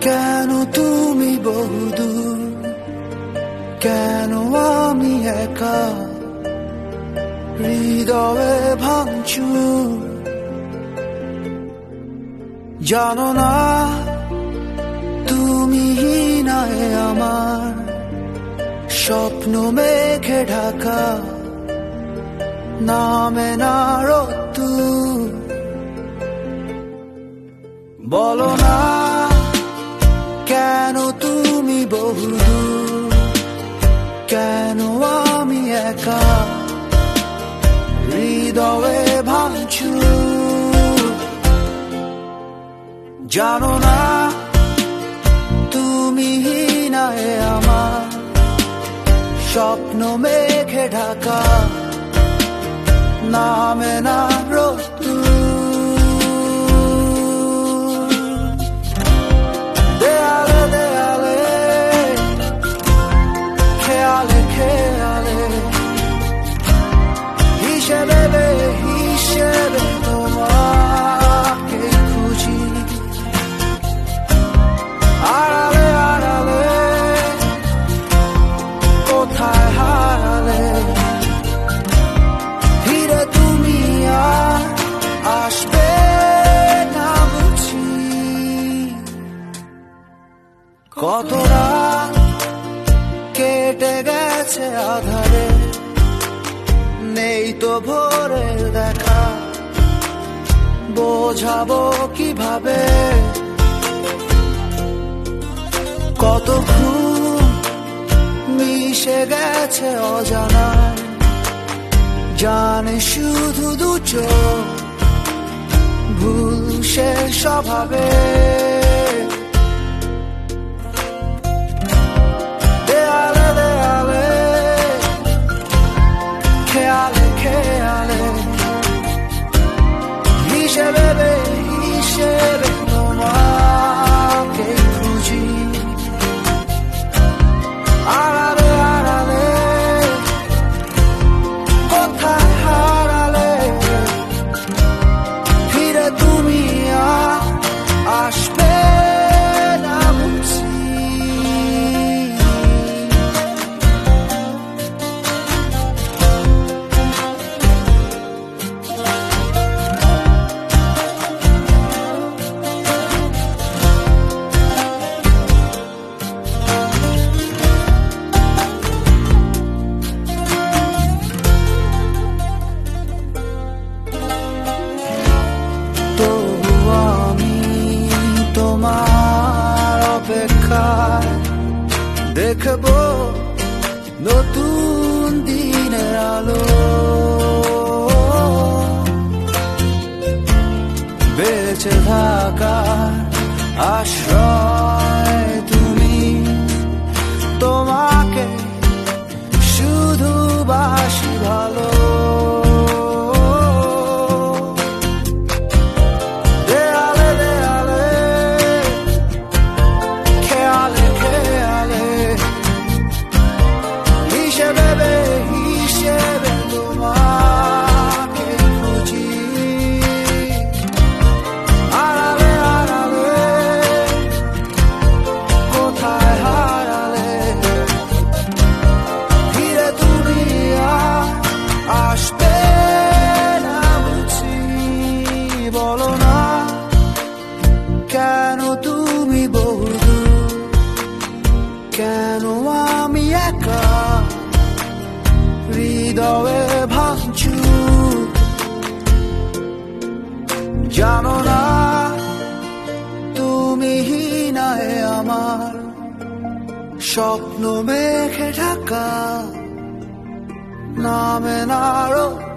কেন তুমি বহুদূর, কেন আমি একা, হৃদয়ে ভাঙচুর। জানো না তুমি নাই আমার স্বপ্ন মেঘে ঢাকা, নামে না রোদ্দুর। বলো না কেন তুমি বহুদূর, কেন আমি একা, হৃদয়ে ভাঙচুর। জানো না তুমি নাই আমার স্বপ্ন মেঘে ঢাকা, নামে না রোদ্দুর। দেয়ালে দেয়ালে, খেয়ালে খেয়ালে, হিসেবে হিসেবে তোমাকে খুঁজি। আড়ালে আড়ালে কোথায় হারালে, ফিরে তুমি আর আসবে না বুঝি। কত রাত কেটে গেছে আধারে, নেই তো ভোরের দেখা, বোঝাবো কিভাবে। কত ঘুম মিশে গেছে অজানায়, জানে শুধু দু চোখ, ভুল সে স্বভাবে। দেয়ালে দেয়ালে, খেয়ালে খেয়ালে, হিসেবে হিসেবে তোমাকে খুঁজি। আড়ালে আড়ালে কোথায় হারালে, ফিরে তুমি আর আসবে না বুঝি। তবু আমি তোমার অপেক্ষায় দেখবো নতুন দিনের আলো। বেঁচে থাকার আশ্রয় তুমি, তোমাকে শুধু বাসি ভালো। দেয়ালে দেয়ালে, খেয়ালে খেয়ালে, হিসেবে হিসেবে তোমাকে খুঁজি। আড়ালে আড়ালে কোথায় হারালে, ফিরে তুমি আর আসবে না বুঝি। বলো না কেন তুমি বহুদূর, কেন আমি একা, হৃদয়ে ভাঙচুর। জানো না তুমি নাই আমার স্বপ্ন মেঘে ঢাকা, নামে না রোদ্দুর।